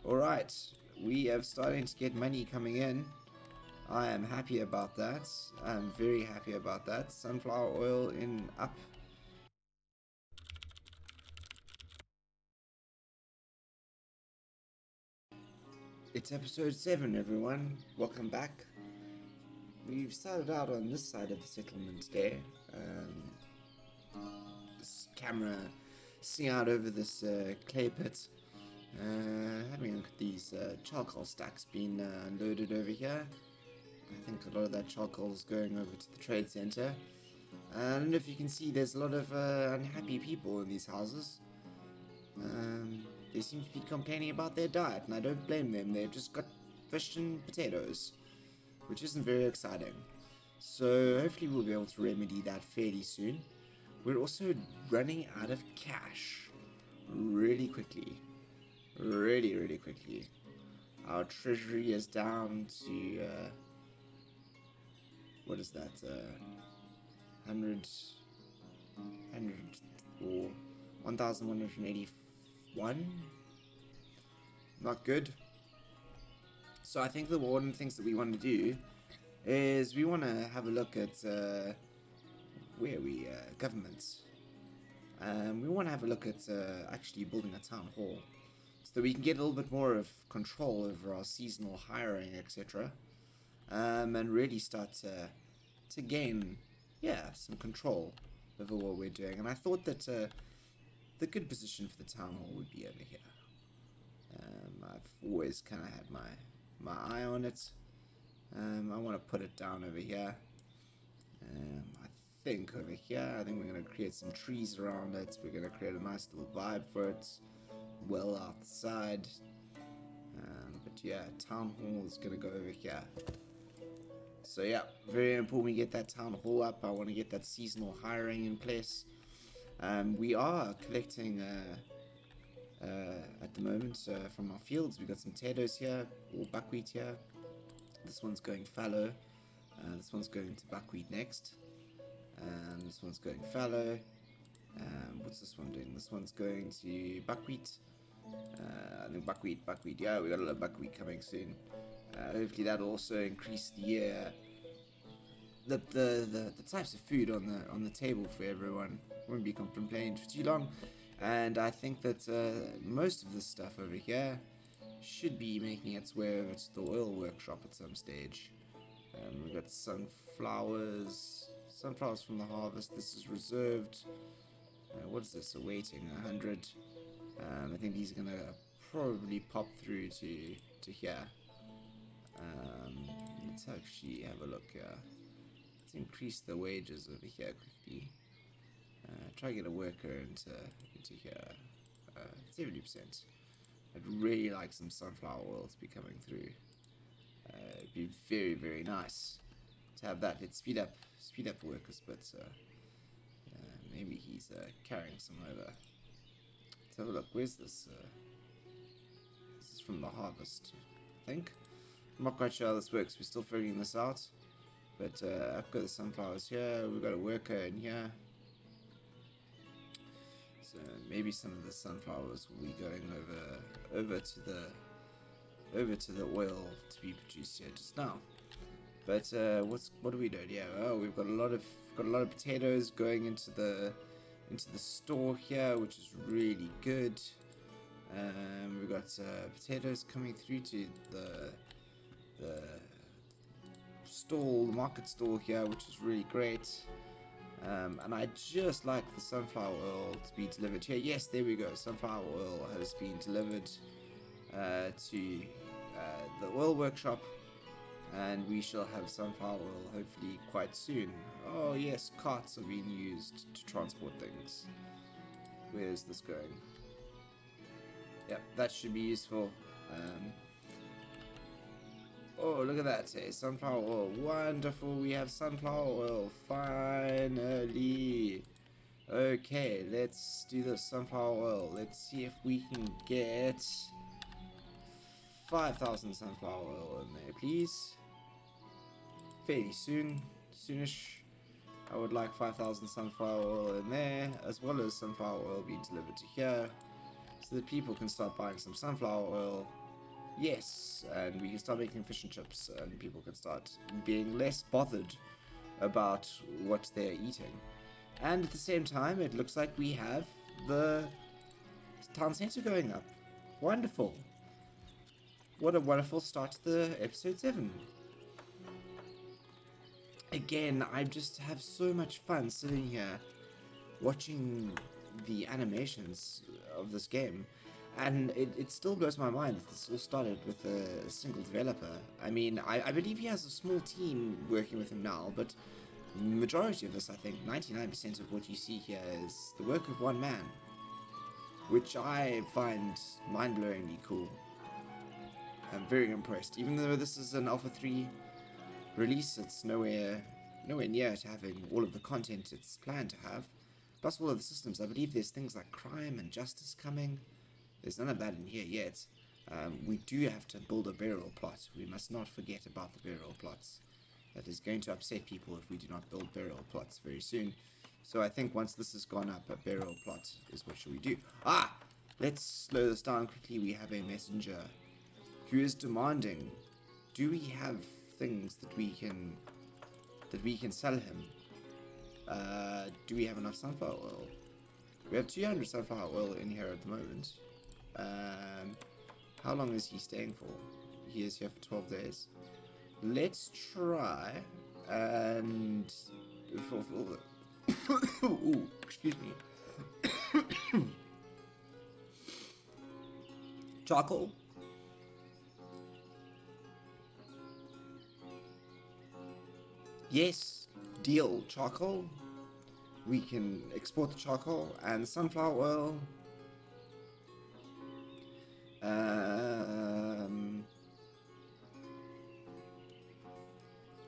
Alright, we are starting to get money coming in. I am happy about that. I'm very happy about that. Sunflower oil in up. It's episode 7, everyone. Welcome back. We've started out on this side of the settlement there. This camera seeing out over this clay pit. Having a look at these charcoal stacks being unloaded over here. I think a lot of that charcoal is going over to the trade center. I don't know if you can see, there's a lot of unhappy people in these houses. They seem to be complaining about their diet, and I don't blame them. They've just got fish and potatoes, which isn't very exciting. So hopefully we'll be able to remedy that fairly soon. We're also running out of cash really quickly. Really quickly. Our treasury is down to what is that? 100 or 1,181. Not good. So I think one of the things that we want to do is we want to have a look at where we governments. We want to have a look at actually building a town hall, so that we can get a little bit more of control over our seasonal hiring, etc. And really start to gain, some control over what we're doing. And I thought that the good position for the town hall would be over here. I've always kind of had my eye on it. I want to put it down over here. I think over here, I think we're going to create some trees around it. We're going to create a nice little vibe for it. Well outside. But yeah, town hall is going to go over here. So yeah, very important we get that town hall up. I want to get that seasonal hiring in place. We are collecting at the moment from our fields. We've got some potatoes here, or buckwheat here. This one's going fallow. This one's going to buckwheat next. This one's going fallow. What's this one doing? This one's going to buckwheat. I think buckwheat. Yeah, we got a lot of buckwheat coming soon. Hopefully that'll also increase the types of food on the table for everyone. Won't be complaining for too long. And I think that most of this stuff over here should be making its way over to the oil workshop at some stage. We've got sunflowers from the harvest. This is reserved. What is this? Awaiting 100. I think these are gonna probably pop through to here. Let's actually have a look here. Let's increase the wages over here quickly. Try to get a worker into here. 70%. I'd really like some sunflower oil to be coming through. It'd be very nice to have that. It'd speed up workers, but maybe he's carrying some over. Let's have a look. Where's this? This is from the harvest, I think. I'm not quite sure how this works. We're still figuring this out. But I've got the sunflowers here. We've got a worker in here. So maybe some of the sunflowers will be going over to the oil to be produced here just now. But what are we doing? Yeah, oh, we've got a lot of potatoes going into the store here, which is really good. We've got potatoes coming through to the market stall here, which is really great. And I just like the sunflower oil to be delivered here. Yes, there we go. Sunflower oil has been delivered to the oil workshop, and we shall have sunflower oil hopefully quite soon. Oh yes, carts are being used to transport things. Where is this going? Yep, that should be useful. Oh, look at that, hey, sunflower oil. Wonderful, we have sunflower oil, finally. Okay, let's do the sunflower oil. Let's see if we can get 5,000 sunflower oil in there, please. Fairly soonish. I would like 5,000 sunflower oil in there, as well as sunflower oil being delivered to here, so that people can start buying some sunflower oil Yes, and we can start making fish and chips, and people can start being less bothered about what they're eating. And at the same time, it looks like we have the town center going up. Wonderful. What a wonderful start to the episode 7. Again, I just have so much fun sitting here watching the animations of this game. And it still blows my mind that this all started with a single developer. I mean, I believe he has a small team working with him now, but the majority of this, I think, 99% of what you see here is the work of one man, which I find mind-blowingly cool. I'm very impressed. Even though this is an Alpha 3 release, it's nowhere near to having all of the content it's planned to have. Plus all of the systems. I believe there's things like crime and justice coming. There's none of that in here yet. We do have to build a burial plot. We must not forget about the burial plots. That is going to upset people if we do not build burial plots very soon. So I think once this has gone up, a burial plot is what should we do. Let's slow this down quickly. We have a messenger who is demanding. Do we have things that we can sell him? Do we have enough sunflower oil? We have 200 sunflower oil in here at the moment. How long is he staying for? He is here for 12 days. Let's try and fulfill the ooh, excuse me. Charcoal. Yes, deal. Charcoal. We can export the charcoal and sunflower oil.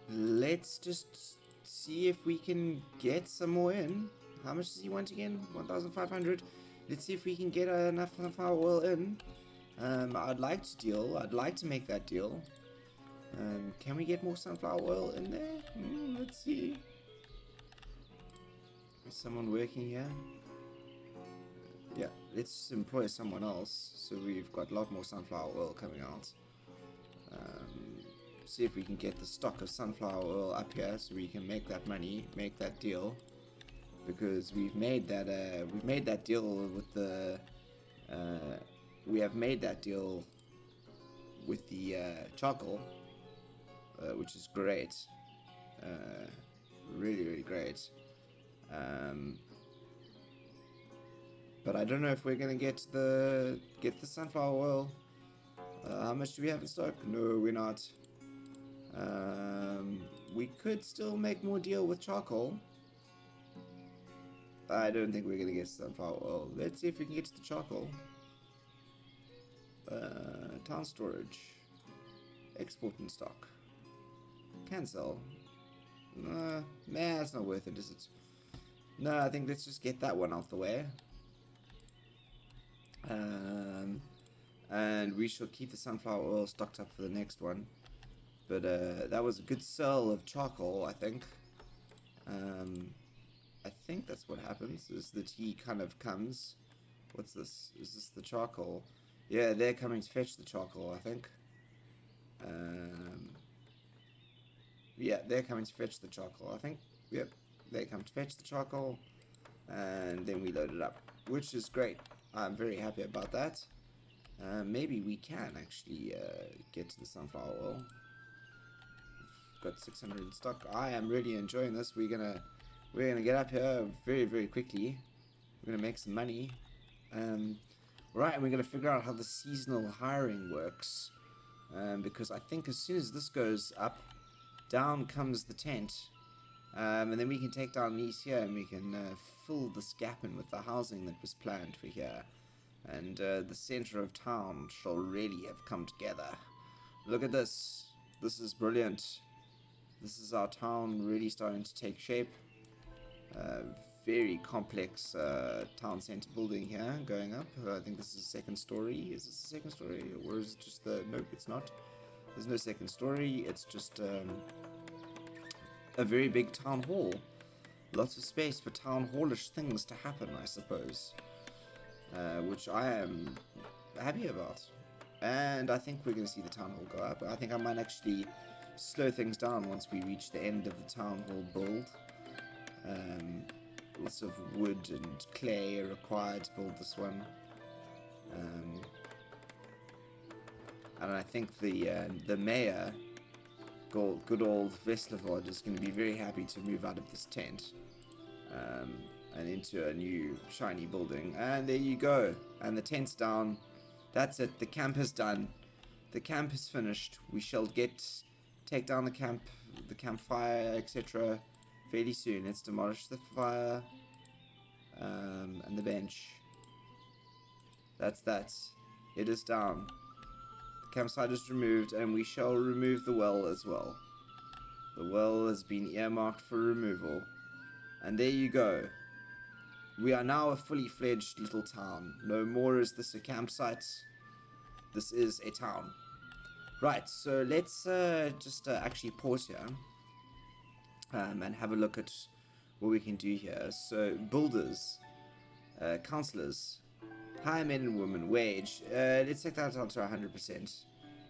Let's just see if we can get some more in. How much does he want again? 1,500. Let's see if we can get enough sunflower oil in. I'd like to deal. I'd like to make that deal. Can we get more sunflower oil in there? Let's see. Is someone working here? Yeah, let's employ someone else. So we've got a lot more sunflower oil coming out. See if we can get the stock of sunflower oil up here so we can make that money, make that deal. Because we've made that deal with the we have made that deal with the charcoal, which is great, really great. But I don't know if we're gonna get the sunflower oil. How much do we have in stock? No, we're not. We could still make more deal with charcoal. I don't think we're gonna get sunflower oil. Let's see if we can get to the charcoal. Town storage. Export in stock. Cancel. Nah, it's not worth it, is it? No, I think let's just get that one out the way. And we shall keep the sunflower oil stocked up for the next one. But that was a good sell of charcoal, I think. I think that's what happens, is that he kind of comes. What's this? Is this the charcoal? Yeah, they're coming to fetch the charcoal, I think. Yeah, they're coming to fetch the charcoal, I think. Yep, they come to fetch the charcoal. And then we load it up, which is great. I'm very happy about that. Maybe we can actually get to the sunflower oil. We've got 600 in stock. I am really enjoying this. We're gonna get up here very quickly. We're gonna make some money. Right, and we're gonna figure out how the seasonal hiring works. Because I think as soon as this goes up, down comes the tent. And then we can take down these here and we can fill this gap in with the housing that was planned for here. And the center of town shall really have come together. Look at this. This is brilliant. This is our town really starting to take shape. Very complex town center building here going up. I think this is the second story. Is this the second story? Or is it just the... Nope, it's not. There's no second story. It's just a very big town hall. Lots of space for town hallish things to happen, I suppose. Which I am happy about. And I think we're going to see the town hall go up. I think I might actually slow things down once we reach the end of the town hall build. Lots of wood and clay are required to build this one. And I think the mayor, good old Veslavod, is going to be very happy to move out of this tent and into a new shiny building. And there you go. And the tent's down. That's it. The camp is done. The camp is finished. We shall take down the campfire, etc. fairly soon. Let's demolish the fire and the bench. That's that. It is down. The campsite is removed, and we shall remove the well as well. The well has been earmarked for removal. And there you go. We are now a fully fledged little town. No more is this a campsite. This is a town. Right, so let's just actually pause here and have a look at what we can do here. So, builders, councillors, hire men and women, wage. Let's take that down to 100%.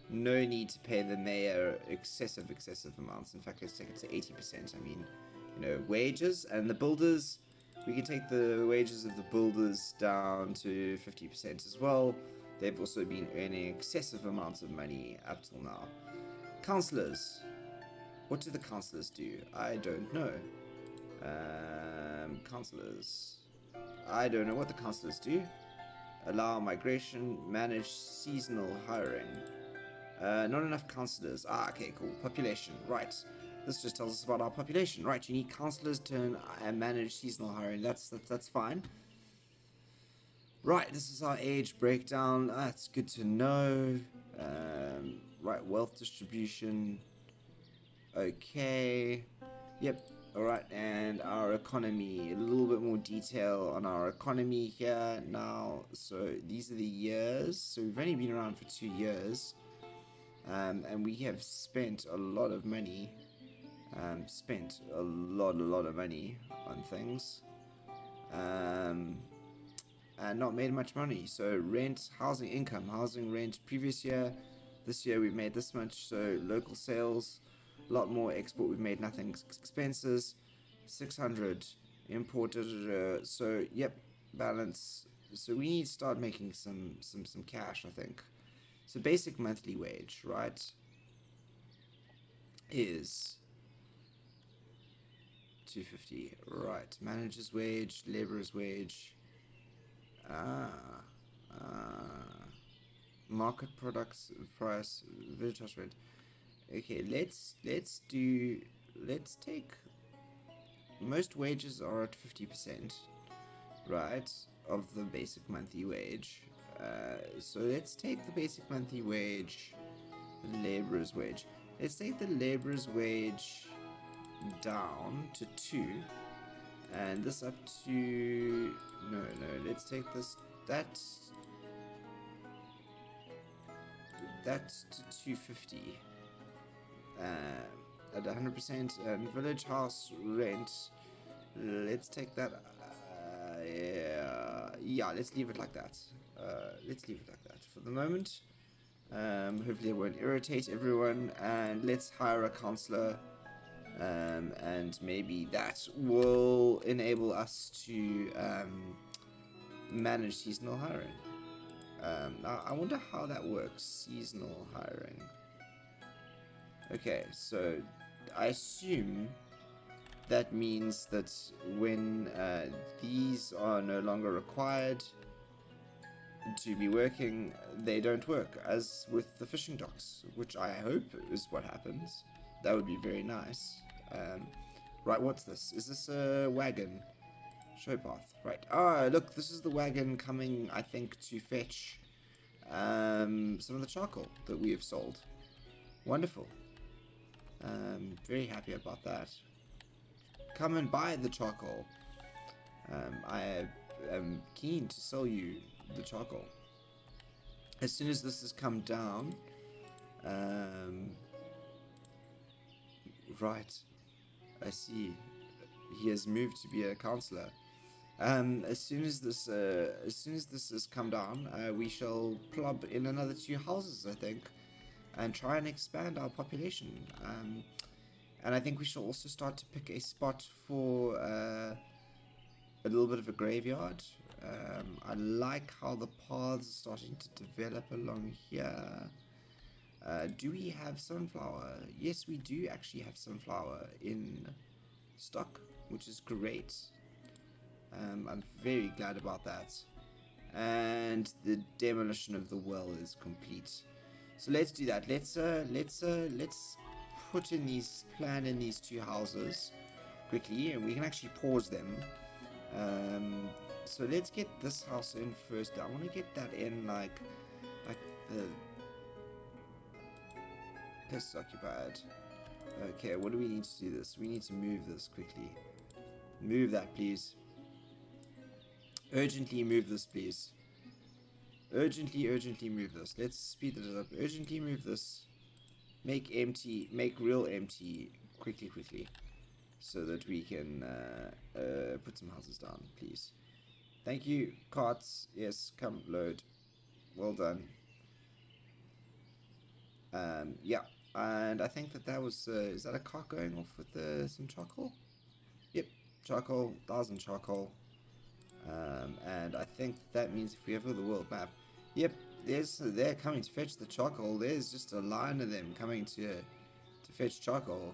No need to pay the mayor excessive amounts. In fact, let's take it to 80%. I mean, you know, wages, and the builders, we can take the wages of the builders down to 50% as well. They've also been earning excessive amounts of money up till now. Councillors. What do the councillors do? I don't know. Councillors. I don't know what the councillors do. Allow migration, manage seasonal hiring. Not enough councillors. Ah, okay, cool. Population. Right. This just tells us about our population. Right, you need councillors to manage seasonal hiring. That's fine. Right, this is our age breakdown. That's good to know. Right, wealth distribution. Okay. Yep. Alright, and our economy. A little bit more detail on our economy here now. So these are the years. So we've only been around for 2 years. And we have spent a lot of money. Spent a lot of money on things. And not made much money. So rent, housing, income, housing, rent. Previous year, this year we've made this much. So local sales, a lot more. Export, we've made nothing. Expenses, 600. Imported. So yep, balance. So we need to start making some cash, I think. So basic monthly wage, right, is 250. Right, manager's wage, laborer's wage. Market products price, village rent. Okay, let's take, most wages are at 50%, right, of the basic monthly wage. So let's take the basic monthly wage, the laborer's wage. Let's take the laborer's wage down to 2, and this up to, no, let's take this, that's to 250 at 100%. And village house rent, let's take that, yeah, let's leave it like that. Let's leave it like that for the moment. Hopefully it won't irritate everyone. And let's hire a councillor, and maybe that will enable us to manage seasonal hiring. Now I wonder how that works, seasonal hiring. Okay, so I assume that means that when these are no longer required to be working, they don't work, as with the fishing docks, which I hope is what happens. That would be very nice. Right, what's this? Is this a wagon? Show path. Right. Ah, look, this is the wagon coming, I think, to fetch some of the charcoal that we have sold. Wonderful. Very happy about that. Come and buy the charcoal. I am keen to sell you the charcoal. As soon as this has come down, right, I see. He has moved to be a councillor. As soon as this has come down, we shall plop in another 2 houses, I think, and try and expand our population. And I think we shall also start to pick a spot for a little bit of a graveyard. I like how the paths are starting to develop along here. Do we have sunflower? Yes, we do actually have sunflower in stock, which is great. I'm very glad about that. And the demolition of the well is complete. So let's do that. Let's put in these, plan in these 2 houses quickly, and we can actually pause them. So let's get this house in first. I want to get that in like the this is occupied. Okay, what do we need to do this? We need to move this quickly. Move that, please. Urgently move this, please. Urgently move this. Let's speed it up. Urgently move this. Make empty, make real empty quickly. So that we can put some houses down, please. Thank you. Carts, yes, come load. Well done. Yeah, and I think that was, is that a cart going off with some charcoal? Yep, charcoal, 1,000 charcoal. And I think that means if we have the world map, yep, they're coming to fetch the charcoal. There's just a line of them coming to fetch charcoal.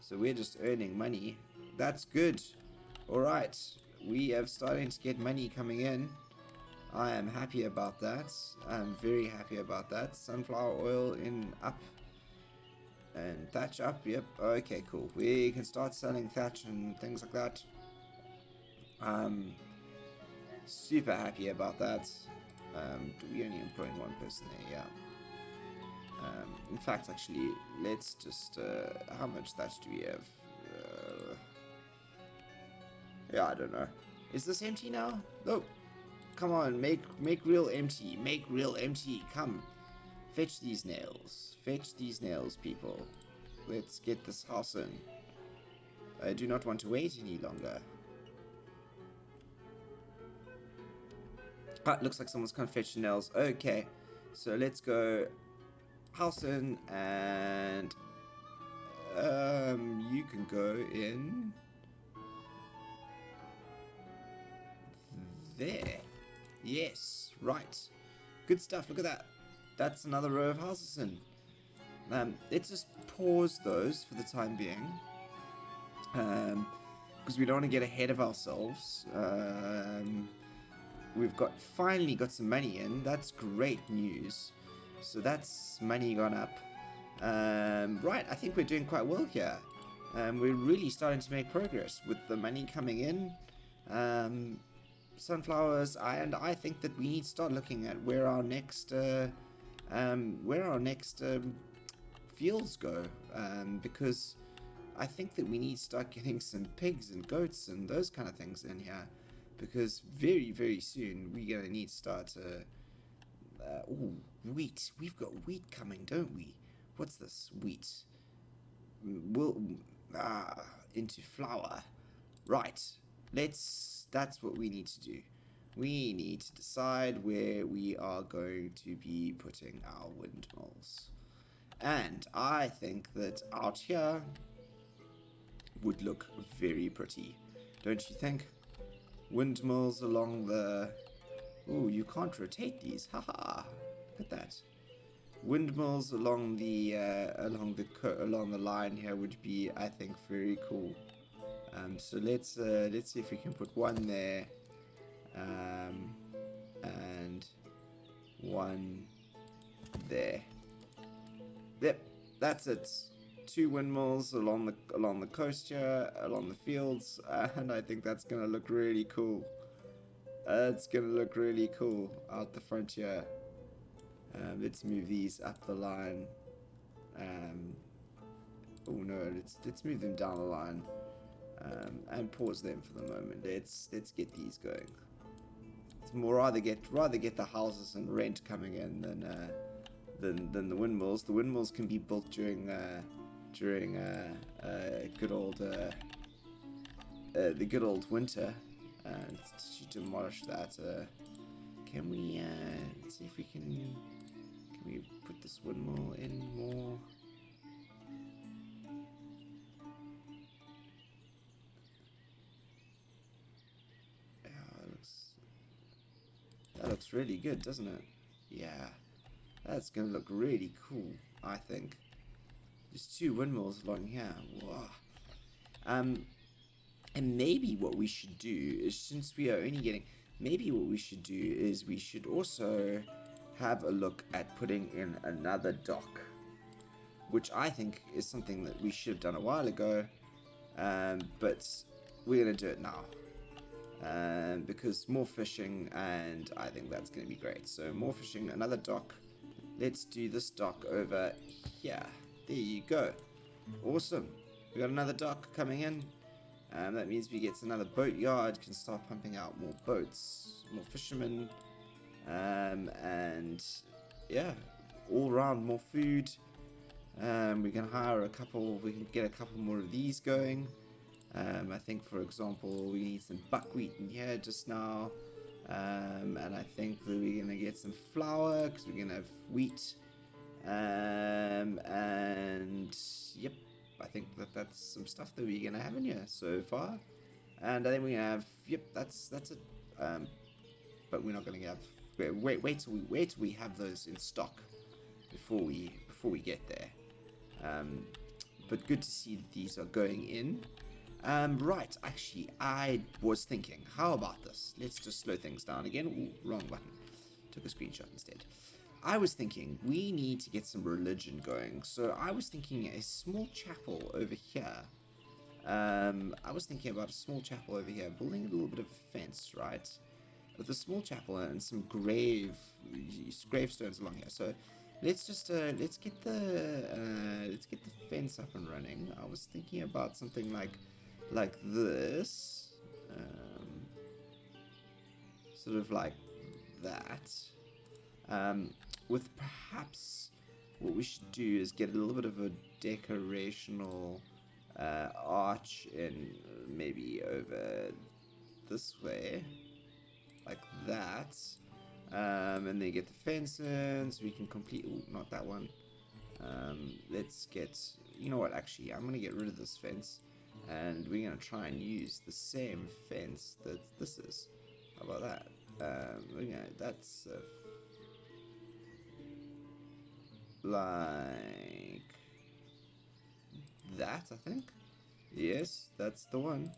So we're just earning money. That's good. Alright, we are starting to get money coming in. I am happy about that. I'm very happy about that. Sunflower oil in up. And thatch up, yep. Okay, cool. We can start selling thatch and things like that. Super happy about that. Do we only employ 1 person there? Yeah. In fact, actually, let's just, how much thatch do we have? Yeah, I don't know. Is this empty now? No. Come on, make real empty. Make real empty. Come. Fetch these nails. Fetch these nails, people. Let's get this house in. I do not want to wait any longer. Ah, looks like someone's come fetch the nails. Okay. So let's go house in, and you can go in there. Yes, right. Good stuff. Look at that. That's another row of houses in. Let's just pause those for the time being, because we don't want to get ahead of ourselves. We've finally got some money in. That's great news. So that's money gone up. Right, I think we're doing quite well here. We're really starting to make progress with the money coming in. Sunflowers, and I think that we need to start looking at where our next fields go, because I think that we need to start getting some pigs and goats and those kind of things in here, because very, very soon we're gonna need to start ooh, wheat. We've got wheat coming, don't we? What's this? Wheat. Into flour. Right. That's what we need to do. We need to decide where we are going to be putting our windmills. And I think that out here would look very pretty. Don't you think? Windmills along the... Ooh, you can't rotate these. Haha. Look at that. Windmills along the line here would be, I think, very cool. So let's see if we can put one there, and one there. Yep, that's it. 2 windmills along the coast here, along the fields, and I think that's gonna look really cool. It's gonna look really cool out the front here. Let's move these up the line. Oh no, let's move them down the line. And pause them for the moment. Let's get these going. It's more rather get the houses and rent coming in than the windmills. The windmills can be built during good old the good old winter. to demolish that. Can we, let's see if we can we put this windmill in more? That looks really good, doesn't it? Yeah, that's gonna look really cool, I think. Just 2 windmills along here. Wow. And maybe what we should do is, since we are only getting, maybe what we should do is we should also have a look at putting in another dock, which I think is something that we should have done a while ago, but we're gonna do it now. Because more fishing, and I think that's going to be great. So more fishing, another dock. Let's do this dock over here. There you go. Awesome. We got another dock coming in. That means we get another boat yard, can start pumping out more boats, more fishermen, and yeah, all around more food. We can hire a couple, we can get a couple more of these going. I think, for example, we need some buckwheat in here just now, and I think that we're going to get some flour, because we're going to have wheat, and yep, I think that's some stuff that we're going to have in here so far, and I think we have, yep, that's it, but we're not going to have, wait till we have those in stock before we get there, but good to see that these are going in. Right, actually, I was thinking, how about this? Let's just slow things down again. Ooh, wrong button. Took a screenshot instead. I was thinking we need to get some religion going. So I was thinking a small chapel over here. I was thinking about a small chapel over here, building a little bit of a fence, right? With a small chapel and some gravestones along here. So let's just let's get the fence up and running. I was thinking about something like this, sort of like that, with perhaps what we should do is get a little bit of a decorational arch in, maybe over this way, like that, and then get the fence in so we can complete, ooh, not that one, let's get, you know what, actually I'm gonna get rid of this fence, and we're going to try and use the same fence that this is. How about that? That's like that, I think. Yes, that's the one.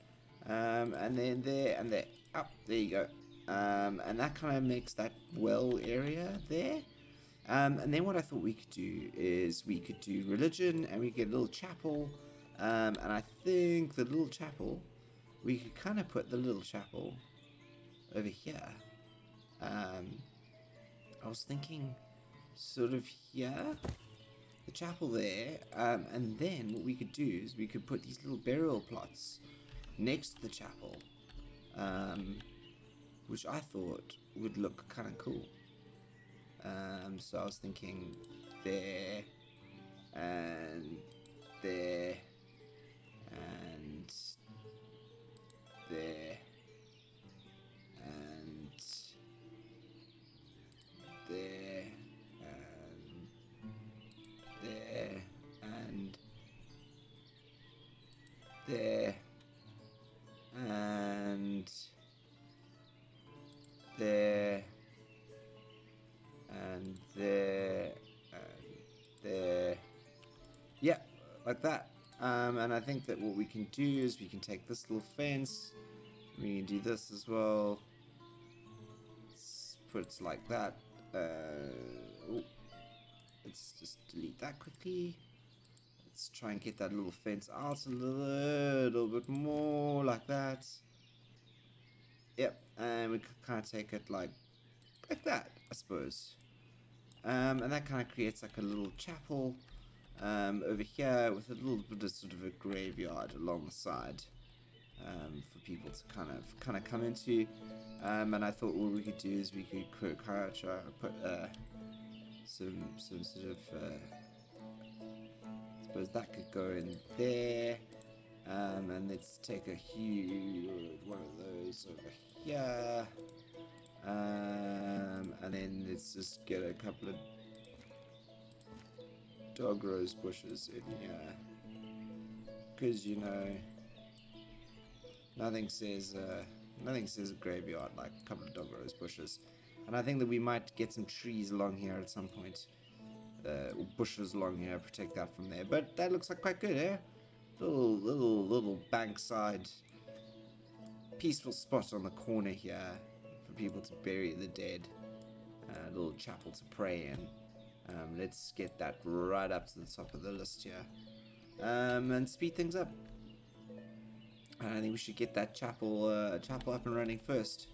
And then there and there. Oh, there you go. And that kind of makes that well area there. And then what I thought we could do is we could do religion, and we get a little chapel. And I think the little chapel, we could kind of put the little chapel over here. I was thinking sort of here, the chapel there, and then what we could do is we could put these little burial plots next to the chapel, which I thought would look kind of cool. So I was thinking there, and there, and there, and there, and there, and there, and there, and there, and there. Yeah, like that. And I think that what we can do is we can take this little fence, we can do this as well, let's put it like that. Oh, let's just delete that quickly. Let's try and get that little fence out a little bit more, like that. Yep, and we could kind of take it like that, I suppose. And that kind of creates like a little chapel over here with a little bit of sort of a graveyard along the side, for people to kind of come into. And I thought what we could do is we could kind of try to put some sort of, I suppose that could go in there, And let's take a huge one of those over here. And then let's just get a couple of dog rose bushes in here. Because, you know, nothing says a graveyard like a couple of dog rose bushes. And I think that we might get some trees along here at some point. Or bushes along here, protect that from there. But that looks like quite good, eh? Little bankside peaceful spot on the corner here for people to bury the dead. A little chapel to pray in. Let's get that right up to the top of the list here. And speed things up. I think we should get that chapel up and running first,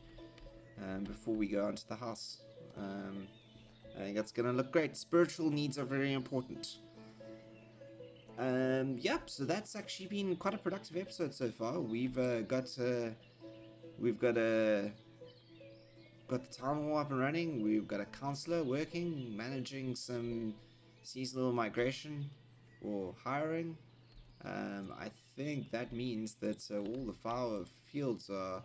before we go on to the house. I think that's gonna look great. Spiritual needs are very important. Yep. So that's actually been quite a productive episode so far. We've got the town hall up and running. We've got a counselor working, managing some seasonal migration or hiring. I think that means that all the flower fields are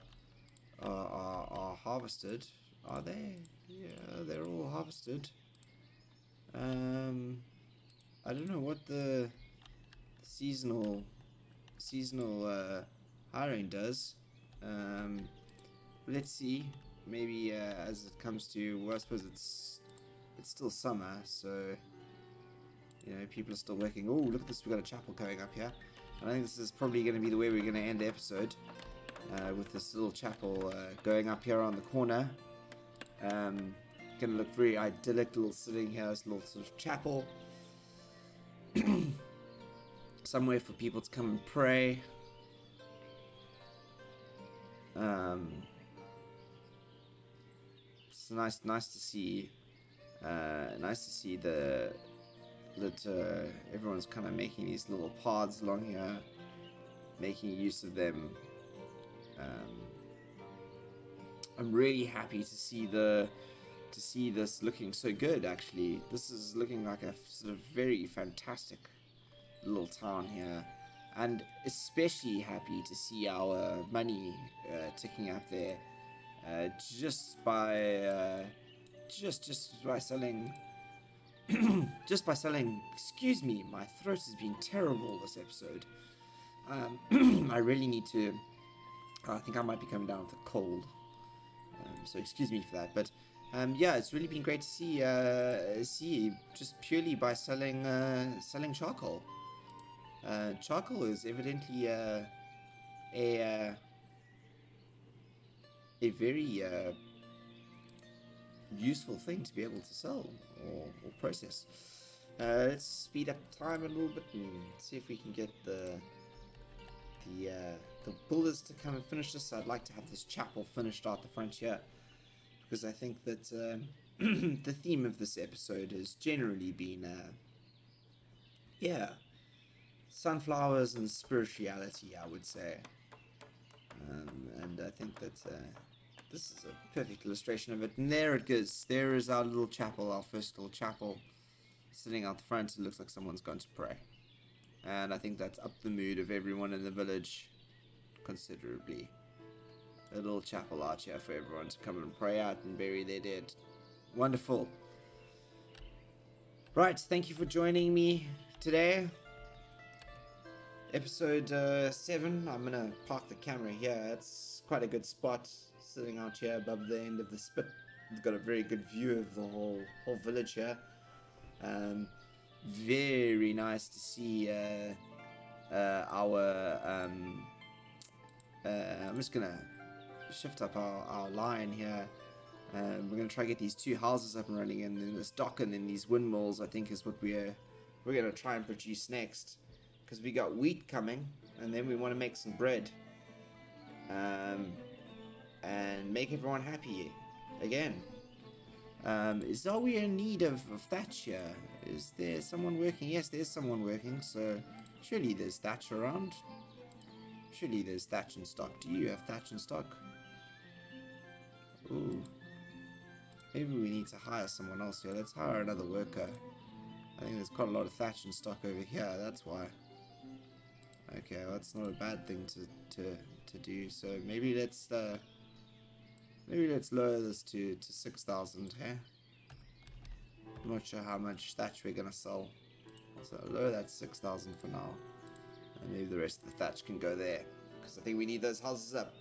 harvested. Are they? Yeah, they're all harvested. I don't know what the seasonal hiring does. Let's see. Maybe as it comes to, well, I suppose it's still summer, so you know people are still working. Oh, look at this! We got a chapel going up here, and I think this is probably going to be the way we're going to end the episode, with this little chapel going up here on the corner. Going to look very idyllic, little sitting here, this little sort of chapel, somewhere for people to come and pray. It's nice to see. Nice to see that everyone's kind of making these little paths along here, making use of them. I'm really happy to see this looking so good. Actually, this is looking like a sort of very fantastic little town here, and especially happy to see our money ticking up there, just by selling. Just by selling. Excuse me, my throat has been terrible this episode. I really need to. I think I might be coming down with a cold. So excuse me for that, but yeah, it's really been great to see just purely by selling charcoal. Charcoal is evidently a very useful thing to be able to sell or process. Let's speed up the time a little bit and see if we can get the builders to come and finish this. I'd like to have this chapel finished out the front here, because I think that the theme of this episode has generally been sunflowers and spirituality, I would say. And I think that this is a perfect illustration of it. And there it goes. There is our little chapel, our first little chapel, sitting out the front. It looks like someone's gone to pray. And I think that's upped the mood of everyone in the village considerably. A little chapel out here for everyone to come and pray out and bury their dead. Wonderful. Right, thank you for joining me today. Episode 7. I'm going to park the camera here. It's quite a good spot, sitting out here above the end of the spit. We've got a very good view of the whole village here. Very nice to see I'm just going to shift up our line here. We're going to try to get these 2 houses up and running, and then this dock and then these windmills, I think, is what we're going to try and produce next. Because we got wheat coming, and then we want to make some bread. And make everyone happy again. Are we in need of thatch here? Is there someone working? Yes, there's someone working, so surely there's thatch around. Surely there's thatch in stock. Do you have thatch in stock? Ooh. Maybe we need to hire someone else here. Let's hire another worker. I think there's quite a lot of thatch in stock over here, that's why. Okay, well, that's not a bad thing to do. So maybe let's lower this to 6,000. Hey, I'm not sure how much thatch we're gonna sell. So lower that 6,000 for now, and maybe the rest of the thatch can go there because I think we need those houses up.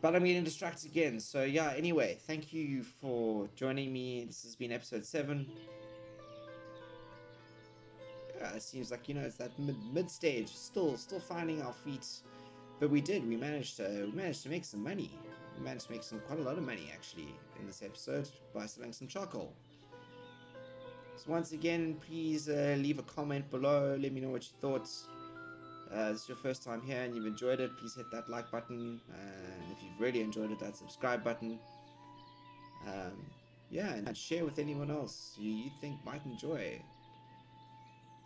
But I'm getting distracted again. So yeah. Anyway, thank you for joining me. This has been episode 7. It seems like, you know, it's that mid stage, still finding our feet, but we managed to make some money. We managed to make quite a lot of money actually in this episode by selling some charcoal. So once again, please leave a comment below. Let me know what you thought. This is your first time here and you've enjoyed it, please hit that like button. And if you've really enjoyed it, that subscribe button. Yeah, and share with anyone else you think might enjoy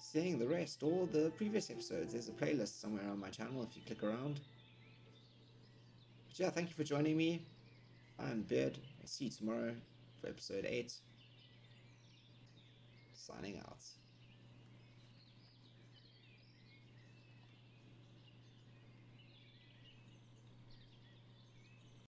seeing the rest or the previous episodes. There's a playlist somewhere on my channel if you click around. But yeah, thank you for joining me. I'm Beard. I'll see you tomorrow for episode 8. Signing out.